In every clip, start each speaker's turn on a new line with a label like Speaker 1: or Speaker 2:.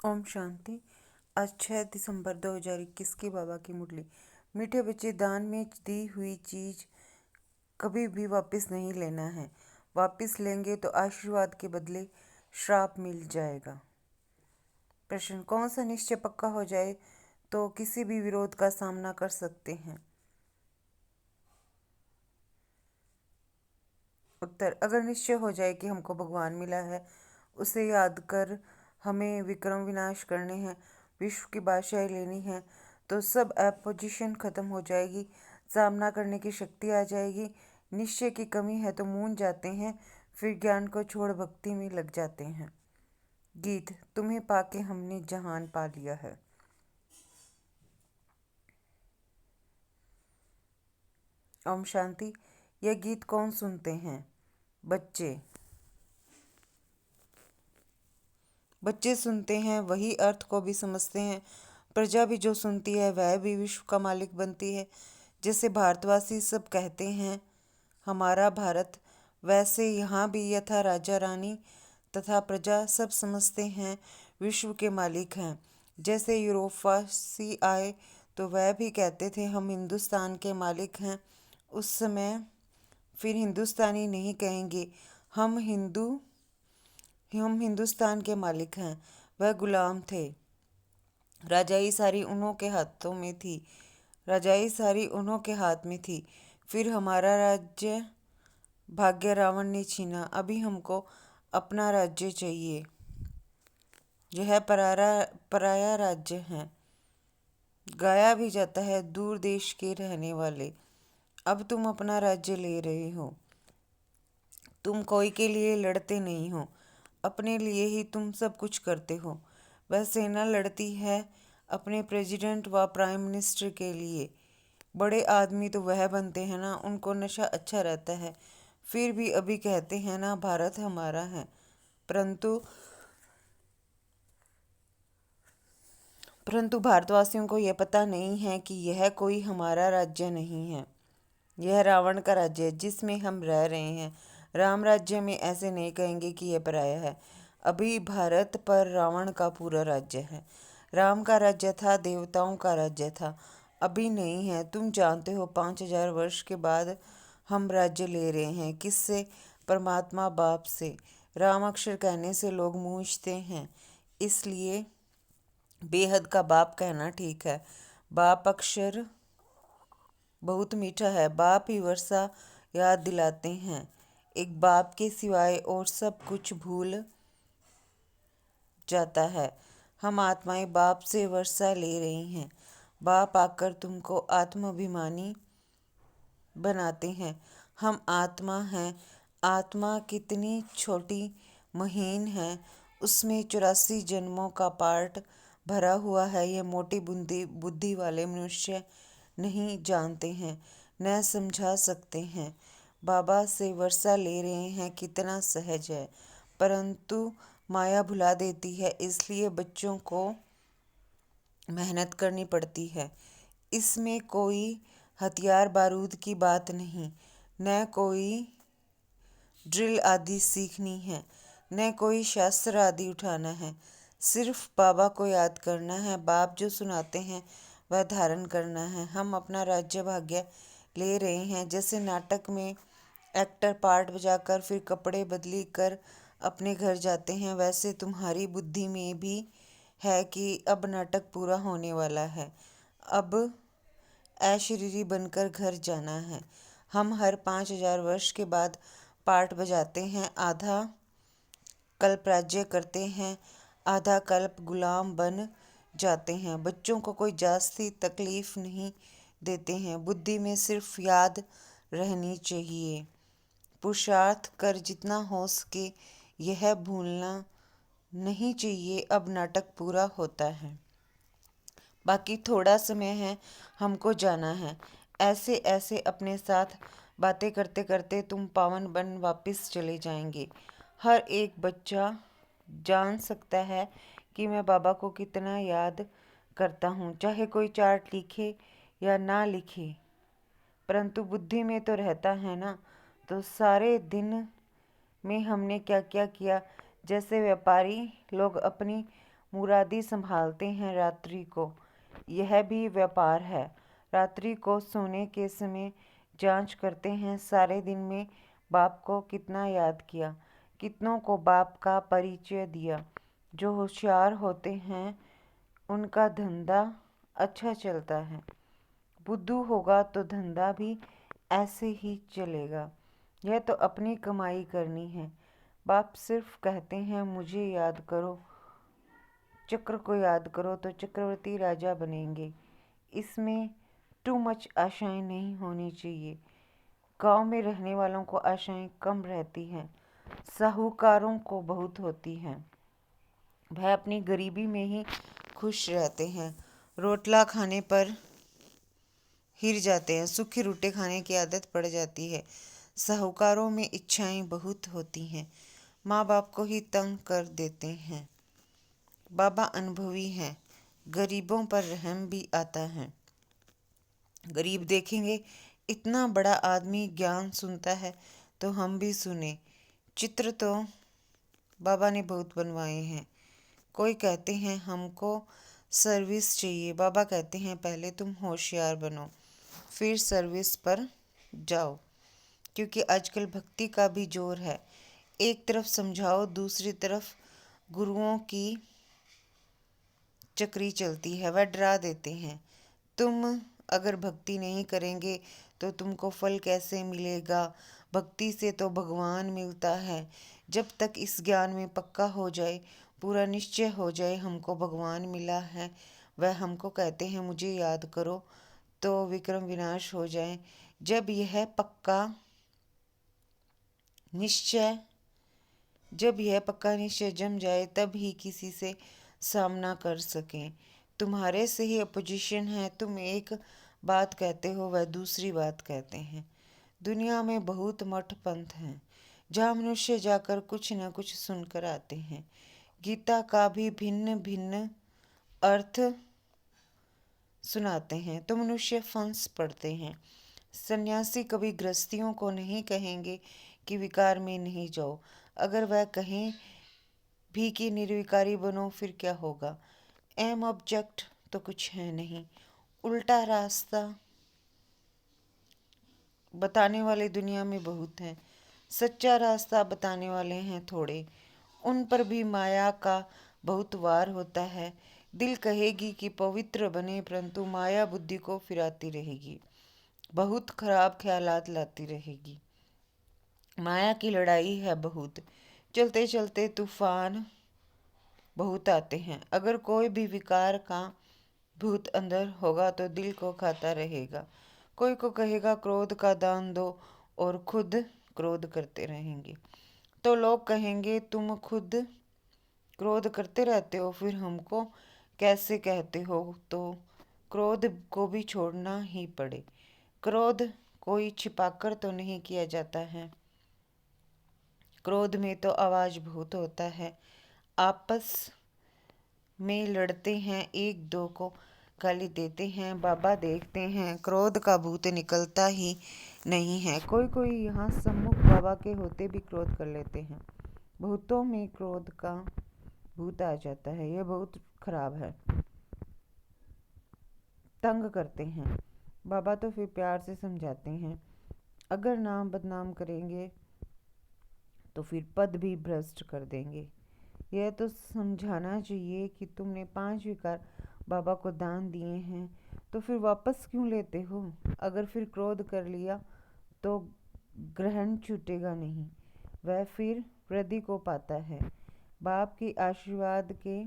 Speaker 1: ओम शांति। आज 6 दिसंबर 2021 की बाबा की मुरली। मीठे बच्चे, दान में दी हुई चीज कभी भी वापस नहीं लेना है। वापस लेंगे तो आशीर्वाद के बदले श्राप मिल जाएगा। प्रश्न: कौन सा निश्चय पक्का हो जाए तो किसी भी विरोध का सामना कर सकते हैं? उत्तर: अगर निश्चय हो जाए कि हमको भगवान मिला है, उसे याद कर हमें विक्रम विनाश करने हैं, विश्व की बादशाही लेनी है, तो सब अपोजिशन खत्म हो जाएगी, सामना करने की शक्ति आ जाएगी। निश्चय की कमी है तो मूंझ जाते हैं, फिर ज्ञान को छोड़ भक्ति में लग जाते हैं। गीत: तुम्हें पाके हमने जहान पा लिया है। ओम शांति। यह गीत कौन सुनते हैं? बच्चे। बच्चे सुनते हैं, वही अर्थ को भी समझते हैं। प्रजा भी जो सुनती है वह भी विश्व का मालिक बनती है। जैसे भारतवासी सब कहते हैं हमारा भारत, वैसे यहाँ भी यथा राजा रानी तथा प्रजा सब समझते हैं विश्व के मालिक हैं। जैसे यूरोपवासी आए तो वह भी कहते थे हम हिंदुस्तान के मालिक हैं। उस समय फिर हिंदुस्तानी नहीं कहेंगे, हम हिंदू हम हिंदुस्तान के मालिक हैं। वह गुलाम थे। राजाई सारी उन्हों के हाथों में थी राजाई सारी उन्हों के हाथ में थी। फिर हमारा राज्य भाग्य रावण ने छीना। अभी हमको अपना राज्य चाहिए। यह पराया राज्य है। गाया भी जाता है दूर देश के रहने वाले, अब तुम अपना राज्य ले रहे हो। तुम कोई के लिए लड़ते नहीं हो, अपने लिए ही तुम सब कुछ करते हो। वह सेना लड़ती है अपने प्रेसिडेंट व प्राइम मिनिस्टर के लिए। बड़े आदमी तो वह बनते हैं ना, उनको नशा अच्छा रहता है, फिर भी अभी कहते हैं ना भारत हमारा है। परंतु परंतु भारतवासियों को यह पता नहीं है कि यह कोई हमारा राज्य नहीं है, यह रावण का राज्य है जिसमें हम रह रहे हैं। राम राज्य में ऐसे नहीं कहेंगे कि यह पराया है। अभी भारत पर रावण का पूरा राज्य है। राम का राज्य था, देवताओं का राज्य था, अभी नहीं है। तुम जानते हो 5000 वर्ष के बाद हम राज्य ले रहे हैं। किससे? परमात्मा बाप से। राम अक्षर कहने से लोग मूंझते हैं, इसलिए बेहद का बाप कहना ठीक है। बाप अक्षर बहुत मीठा है। बाप ही वर्षा याद दिलाते हैं। एक बाप के सिवाय और सब कुछ भूल जाता है। हम आत्माएं बाप से वर्षा ले रही हैं। बाप आकर तुमको आत्माभिमानी बनाते हैं। हम आत्मा हैं। आत्मा कितनी छोटी महीन है, उसमें 84 जन्मों का पार्ट भरा हुआ है। यह मोटी बुद्धि वाले मनुष्य नहीं जानते हैं, न समझा सकते हैं। बाबा से वर्षा ले रहे हैं, कितना सहज है, परंतु माया भुला देती है, इसलिए बच्चों को मेहनत करनी पड़ती है। इसमें कोई हथियार बारूद की बात नहीं, न कोई ड्रिल आदि सीखनी है, न कोई शास्त्र आदि उठाना है। सिर्फ बाबा को याद करना है। बाप जो सुनाते हैं वह धारण करना है। हम अपना राज्य भाग्य ले रहे हैं। जैसे नाटक में एक्टर पार्ट बजाकर फिर कपड़े बदली कर अपने घर जाते हैं, वैसे तुम्हारी बुद्धि में भी है कि अब नाटक पूरा होने वाला है, अब अशरीरी बनकर घर जाना है। हम हर 5000 वर्ष के बाद पार्ट बजाते हैं। आधा कल्प राज्य करते हैं, आधा कल्प गुलाम बन जाते हैं। बच्चों को कोई जास्ती तकलीफ नहीं देते हैं। बुद्धि में सिर्फ याद रहनी चाहिए। पुरुषार्थ कर जितना हो सके, यह भूलना नहीं चाहिए। अब नाटक पूरा होता है, बाकी थोड़ा समय है, हमको जाना है। ऐसे ऐसे अपने साथ बातें करते करते तुम पावन बन वापस चले जाएंगे। हर एक बच्चा जान सकता है कि मैं बाबा को कितना याद करता हूँ, चाहे कोई चार्ट लिखे या ना लिखे, परंतु बुद्धि में तो रहता है ना। तो सारे दिन में हमने क्या क्या किया। जैसे व्यापारी लोग अपनी मुरादी संभालते हैं रात्रि को, यह भी व्यापार है। रात्रि को सोने के समय जांच करते हैं, सारे दिन में बाप को कितना याद किया, कितनों को बाप का परिचय दिया। जो होशियार होते हैं उनका धंधा अच्छा चलता है। बुद्धू होगा तो धंधा भी ऐसे ही चलेगा। यह तो अपनी कमाई करनी है। बाप सिर्फ कहते हैं मुझे याद करो, चक्र को याद करो तो चक्रवर्ती राजा बनेंगे। इसमें टू मच आशाएं नहीं होनी चाहिए। गांव में रहने वालों को आशाएं कम रहती हैं, साहूकारों को बहुत होती हैं। वह अपनी गरीबी में ही खुश रहते हैं, रोटला खाने पर हिर जाते हैं, सूखे रोटे खाने की आदत पड़ जाती है। साहूकारों में इच्छाएं बहुत होती हैं, माँ बाप को ही तंग कर देते हैं। बाबा अनुभवी हैं, गरीबों पर रहम भी आता है। गरीब देखेंगे इतना बड़ा आदमी ज्ञान सुनता है तो हम भी सुने। चित्र तो बाबा ने बहुत बनवाए हैं। कोई कहते हैं हमको सर्विस चाहिए, बाबा कहते हैं पहले तुम होशियार बनो फिर सर्विस पर जाओ, क्योंकि आजकल भक्ति का भी जोर है। एक तरफ समझाओ, दूसरी तरफ गुरुओं की चक्री चलती है, वह डरा देते हैं। तुम अगर भक्ति नहीं करेंगे तो तुमको फल कैसे मिलेगा? भक्ति से तो भगवान मिलता है। जब तक इस ज्ञान में पक्का हो जाए, पूरा निश्चय हो जाए हमको भगवान मिला है, वह हमको कहते हैं मुझे याद करो, तो विक्रम विनाश हो जाए। निश्चय जब यह पक्का निश्चय जम जाए तब ही किसी से सामना कर सकें। तुम्हारे से ही अपोजिशन है, तुम एक बात कहते हो वह दूसरी बात कहते हैं। दुनिया में बहुत मठ पंथ हैं जहाँ मनुष्य जाकर कुछ न कुछ सुनकर आते हैं। गीता का भी भिन्न भिन्न अर्थ सुनाते हैं तो मनुष्य फंस पड़ते हैं। सन्यासी कभी गृहस्थियों को नहीं कहेंगे कि विकार में नहीं जाओ। अगर वह कहें भी कि निर्विकारी बनो फिर क्या होगा? एम ऑब्जेक्ट तो कुछ है नहीं। उल्टा रास्ता बताने वाले दुनिया में बहुत हैं, सच्चा रास्ता बताने वाले हैं थोड़े। उन पर भी माया का बहुत वार होता है। दिल कहेगी कि पवित्र बने, परंतु माया बुद्धि को फिराती रहेगी, बहुत खराब ख्यालात लाती रहेगी। माया की लड़ाई है बहुत। चलते चलते तूफान बहुत आते हैं। अगर कोई भी विकार का भूत अंदर होगा तो दिल को खाता रहेगा। कोई को कहेगा क्रोध का दान दो और खुद क्रोध करते रहेंगे तो लोग कहेंगे तुम खुद क्रोध करते रहते हो फिर हमको कैसे कहते हो? तो क्रोध को भी छोड़ना ही पड़े। क्रोध कोई छिपाकर तो नहीं किया जाता है। क्रोध में तो आवाज बहुत होता है। आपस में लड़ते हैं, एक दो को गाली देते हैं। बाबा देखते हैं क्रोध का भूत निकलता ही नहीं है। कोई कोई यहाँ सम्मुख बाबा के होते भी क्रोध कर लेते हैं। बहुतों में क्रोध का भूत आ जाता है, यह बहुत खराब है। तंग करते हैं। बाबा तो फिर प्यार से समझाते हैं, अगर नाम बदनाम करेंगे तो फिर पद भी भ्रष्ट कर देंगे। यह तो समझाना चाहिए कि तुमने 5 विकार बाबा को दान दिए हैं तो फिर वापस क्यों लेते हो? अगर फिर क्रोध कर लिया तो ग्रहण छूटेगा नहीं, वह फिर वृद्धि को पाता है। बाप के आशीर्वाद के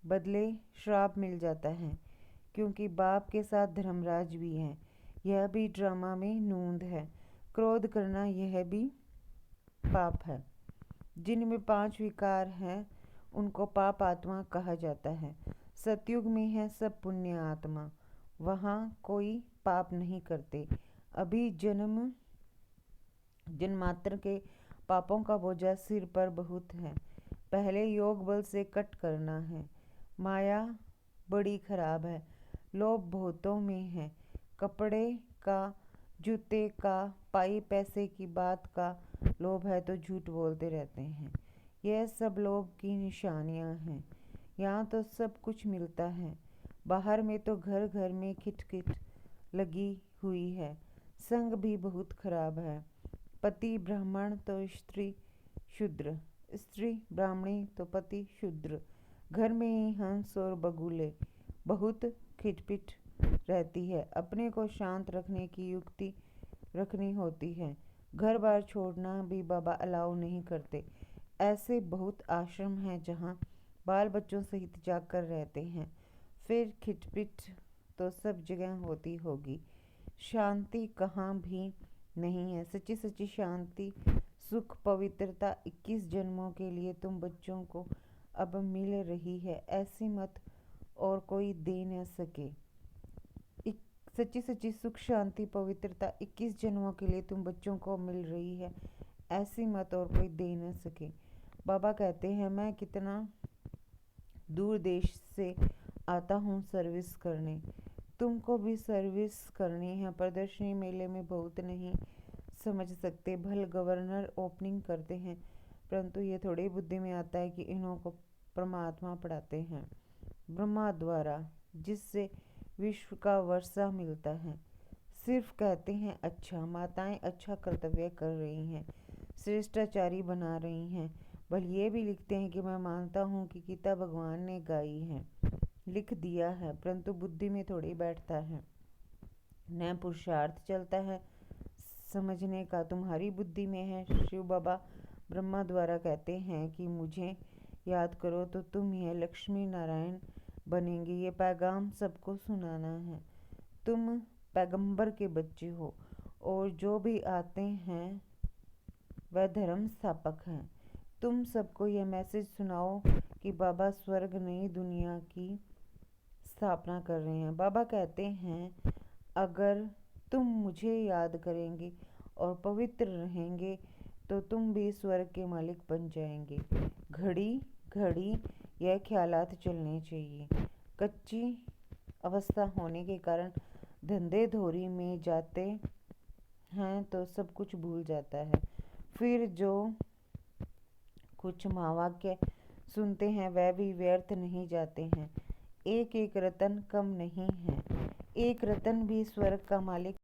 Speaker 1: बदले श्राप मिल जाता है, क्योंकि बाप के साथ धर्मराज भी हैं। यह भी ड्रामा में नूंद है। क्रोध करना यह भी पाप है। जिनमें 5 विकार हैं उनको पाप आत्मा कहा जाता है। सतयुग में है सब पुण्य आत्मा, वहाँ कोई पाप नहीं करते। अभी जन्मांतर के पापों का बोझा सिर पर बहुत है। पहले योग बल से कट करना है। माया बड़ी खराब है। लोभ बहुतों में है। कपड़े का, जूते का, पाई पैसे की बात का लोभ है तो झूठ बोलते रहते हैं। यह सब लोभ की निशानियां हैं। यहाँ तो सब कुछ मिलता है। बाहर में तो घर घर में खिटखिट लगी हुई है। संग भी बहुत खराब है। पति ब्राह्मण तो स्त्री शूद्र, स्त्री ब्राह्मणी तो पति शूद्र। घर में ही हंस और बगुले, बहुत खिटपिट रहती है। अपने को शांत रखने की युक्ति रखनी होती है। घर बार छोड़ना भी बाबा अलाउ नहीं करते। ऐसे बहुत आश्रम हैं जहाँ बाल बच्चों सहित जाकर रहते हैं। फिर खिटपिट तो सब जगह होती होगी। शांति कहाँ भी नहीं है। सच्ची सच्ची शांति, सुख, पवित्रता 21 जन्मों के लिए तुम बच्चों को अब मिल रही है। ऐसी मत और कोई दे न सके। सच्ची सच्ची सुख, शांति, पवित्रता 21 जन्मों के लिए तुम बच्चों को मिल रही है। ऐसी मत और कोई दे न सके। बाबा कहते हैं, मैं कितना दूर देश से आता हूँ सर्विस करने। तुमको भी सर्विस करनी है। प्रदर्शनी मेले में बहुत नहीं समझ सकते। भल गवर्नर ओपनिंग करते हैं, परंतु ये थोड़ी बुद्धि में आता है कि इन्हों को परमात्मा पढ़ाते हैं ब्रह्मा द्वारा, जिससे विश्व का वर्षा मिलता है। सिर्फ कहते हैं अच्छा। माताएं अच्छा कर्तव्य कर रही हैं, श्रेष्ठाचारी बना रही हैं। बल ये भी लिखते हैं कि मैं मानता हूँ कि गीता भगवान ने गाई है, लिख दिया है, परंतु बुद्धि में थोड़ी बैठता है, न पुरुषार्थ चलता है। समझने का तुम्हारी बुद्धि में है। शिव बाबा ब्रह्मा द्वारा कहते हैं कि मुझे याद करो तो तुम यह लक्ष्मी नारायण बनेंगे। ये पैगाम सबको सुनाना है। तुम पैगंबर के बच्चे हो और जो भी आते हैं वह धर्म स्थापक हैं। तुम सबको यह मैसेज सुनाओ कि बाबा स्वर्ग नई दुनिया की स्थापना कर रहे हैं। बाबा कहते हैं, अगर तुम मुझे याद करेंगे और पवित्र रहेंगे तो तुम भी स्वर्ग के मालिक बन जाएंगे। घड़ी घड़ी यह ख्यालात चलने चाहिए। कच्ची अवस्था होने के कारण धंधे धोरी में जाते हैं तो सब कुछ भूल जाता है। फिर जो कुछ महावाक्य सुनते हैं वह भी व्यर्थ नहीं जाते हैं। एक एक रतन कम नहीं है। एक रतन भी स्वर्ग का मालिक